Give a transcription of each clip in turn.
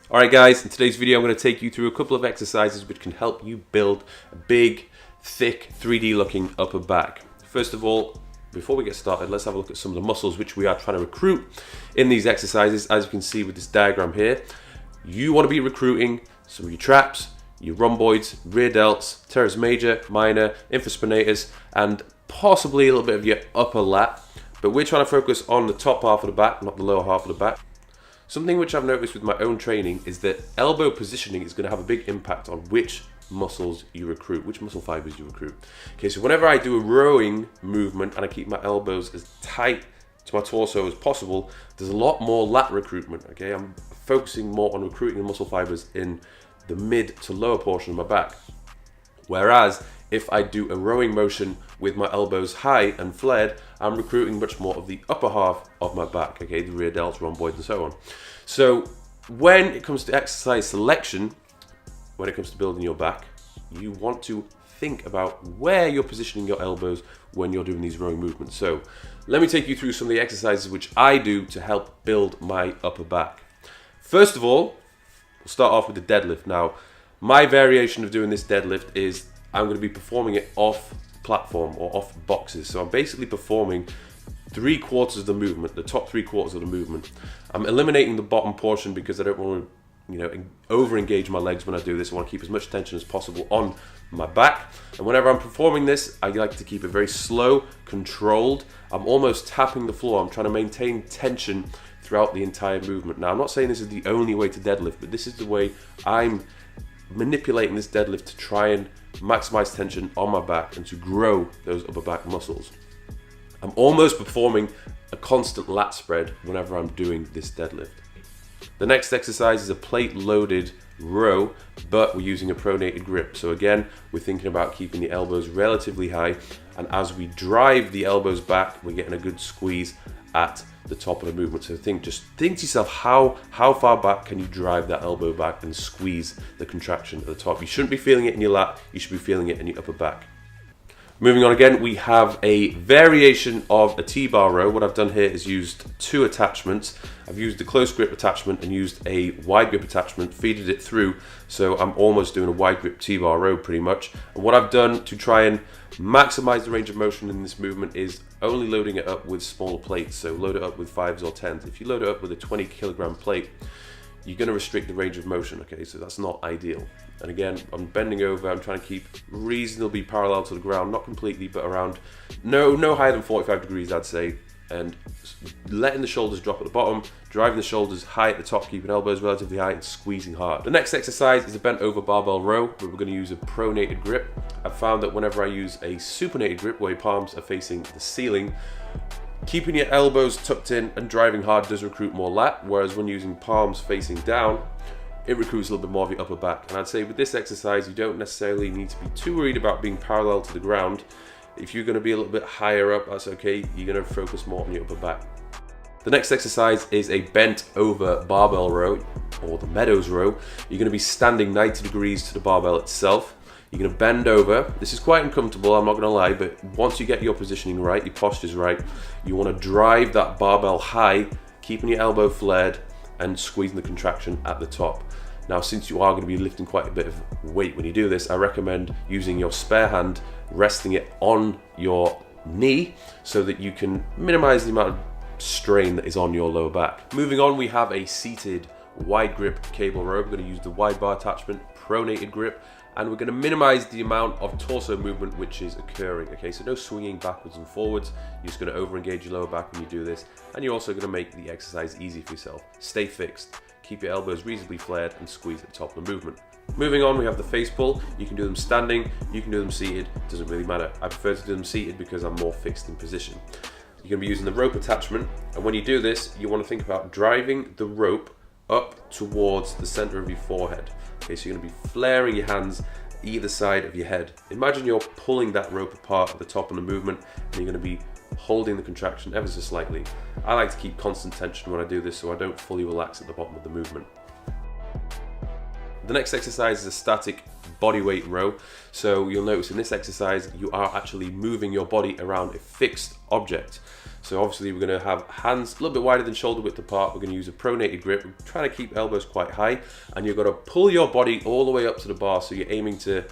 Alright guys, in today's video I'm going to take you through a couple of exercises which can help you build a big, thick, 3D looking upper back. First of all, before we get started, let's have a look at some of the muscles which we are trying to recruit in these exercises. As you can see with this diagram here, you want to be recruiting some of your traps, your rhomboids, rear delts, teres major, minor, infraspinatus, and possibly a little bit of your upper lat. But we're trying to focus on the top half of the back, not the lower half of the back. Something which I've noticed with my own training is that elbow positioning is going to have a big impact on which muscles you recruit, which muscle fibers you recruit. Okay, so whenever I do a rowing movement and I keep my elbows as tight to my torso as possible, there's a lot more lat recruitment. Okay, I'm focusing more on recruiting the muscle fibers in the mid to lower portion of my back. Whereas if I do a rowing motion with my elbows high and flared, I'm recruiting much more of the upper half of my back, okay, the rear delts, rhomboids, and so on. So when it comes to exercise selection, when it comes to building your back, you want to think about where you're positioning your elbows when you're doing these rowing movements. So let me take you through some of the exercises which I do to help build my upper back. First of all, we'll start off with the deadlift. Now, my variation of doing this deadlift is I'm going to be performing it off platform or off boxes. So I'm basically performing 3/4 of the movement, the top 3/4 of the movement. I'm eliminating the bottom portion because I don't want to, over engage my legs when I do this. I want to keep as much tension as possible on my back. And whenever I'm performing this, I like to keep it very slow, controlled. I'm almost tapping the floor. I'm trying to maintain tension throughout the entire movement. Now, I'm not saying this is the only way to deadlift, but this is the way I'm manipulating this deadlift to try and maximize tension on my back and to grow those upper back muscles. I'm almost performing a constant lat spread whenever I'm doing this deadlift. The next exercise is a plate loaded row, but we're using a pronated grip. So again, we're thinking about keeping the elbows relatively high, and as we drive the elbows back, we're getting a good squeeze at the top of the movement. So just think to yourself, how far back can you drive that elbow back and squeeze the contraction at the top? You shouldn't be feeling it in your lat, you should be feeling it in your upper back. Moving on again, we have a variation of a T-bar row. What I've done here is used two attachments. I've used the close grip attachment and used a wide grip attachment, feeded it through. So I'm almost doing a wide grip T-bar row pretty much. And what I've done to try and maximize the range of motion in this movement is only loading it up with smaller plates. So load it up with 5s or 10s. If you load it up with a 20 kilogram plate, you're going to restrict the range of motion, okay? So that's not ideal. And again, I'm bending over, I'm trying to keep reasonably parallel to the ground, not completely, but around no higher than 45 degrees, I'd say, and letting the shoulders drop at the bottom, driving the shoulders high at the top, keeping elbows relatively high and squeezing hard. The next exercise is a bent over barbell row, where we're going to use a pronated grip. I've found that whenever I use a supinated grip, where your palms are facing the ceiling, keeping your elbows tucked in and driving hard does recruit more lat, whereas when using palms facing down, it recruits a little bit more of your upper back. And I'd say with this exercise, you don't necessarily need to be too worried about being parallel to the ground. If you're going to be a little bit higher up, that's okay. You're going to focus more on your upper back. The next exercise is a bent over barbell row, or the Meadows row. You're going to be standing 90 degrees to the barbell itself. You're going to bend over. This is quite uncomfortable, I'm not going to lie, but once you get your positioning right, your posture's right, you want to drive that barbell high, keeping your elbow flared and squeezing the contraction at the top. Now, since you are going to be lifting quite a bit of weight when you do this, I recommend using your spare hand, resting it on your knee so that you can minimize the amount of strain that is on your lower back. Moving on, we have a seated wide grip cable row. We're going to use the wide bar attachment, pronated grip, and we're going to minimize the amount of torso movement which is occurring. Okay, so no swinging backwards and forwards. You're just going to over-engage your lower back when you do this, and you're also going to make the exercise easy for yourself. Stay fixed, keep your elbows reasonably flared, and squeeze at the top of the movement. Moving on, we have the face pull. You can do them standing, you can do them seated, doesn't really matter. I prefer to do them seated because I'm more fixed in position. You're going to be using the rope attachment, and when you do this, you want to think about driving the rope up towards the center of your forehead. Okay, so you're going to be flaring your hands either side of your head. Imagine you're pulling that rope apart at the top of the movement, and you're going to be holding the contraction ever so slightly. I like to keep constant tension when I do this so I don't fully relax at the bottom of the movement. The next exercise is a static body weight row. So you'll notice in this exercise, you are actually moving your body around a fixed object. So obviously we're going to have hands a little bit wider than shoulder width apart. We're going to use a pronated grip. We're trying to keep elbows quite high, and you're going to pull your body all the way up to the bar. So you're aiming to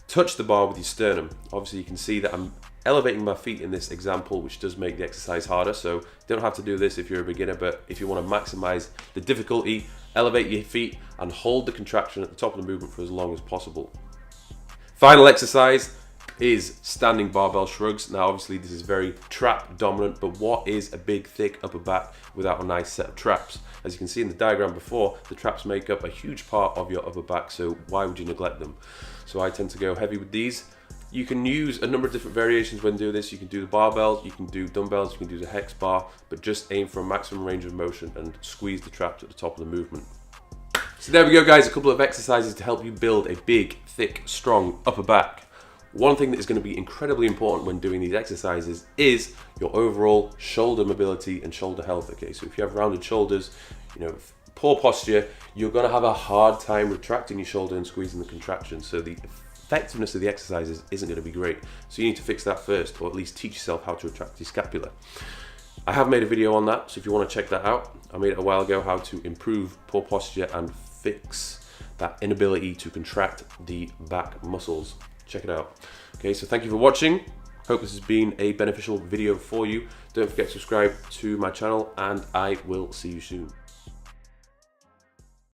touch the bar with your sternum. Obviously you can see that I'm elevating my feet in this example, which does make the exercise harder. So you don't have to do this if you're a beginner, but if you want to maximize the difficulty, elevate your feet and hold the contraction at the top of the movement for as long as possible. Final exercise is standing barbell shrugs. Now obviously this is very trap dominant, but what is a big thick upper back without a nice set of traps? As you can see in the diagram before, the traps make up a huge part of your upper back, so why would you neglect them? So I tend to go heavy with these. You can use a number of different variations when doing this. You can do the barbells, you can do dumbbells, you can do the hex bar, but just aim for a maximum range of motion and squeeze the traps at the top of the movement. So there we go guys, a couple of exercises to help you build a big, thick, strong upper back. One thing that is going to be incredibly important when doing these exercises is your overall shoulder mobility and shoulder health. Okay, so if you have rounded shoulders, poor posture, you're going to have a hard time retracting your shoulder and squeezing the contraction. So the effectiveness of the exercises isn't going to be great. So you need to fix that first, or at least teach yourself how to retract your scapula. I have made a video on that, so if you want to check that out, I made it a while ago, how to improve poor posture and fix that inability to contract the back muscles. Check it out. Okay, so thank you for watching. Hope this has been a beneficial video for you. Don't forget to subscribe to my channel, and I will see you soon.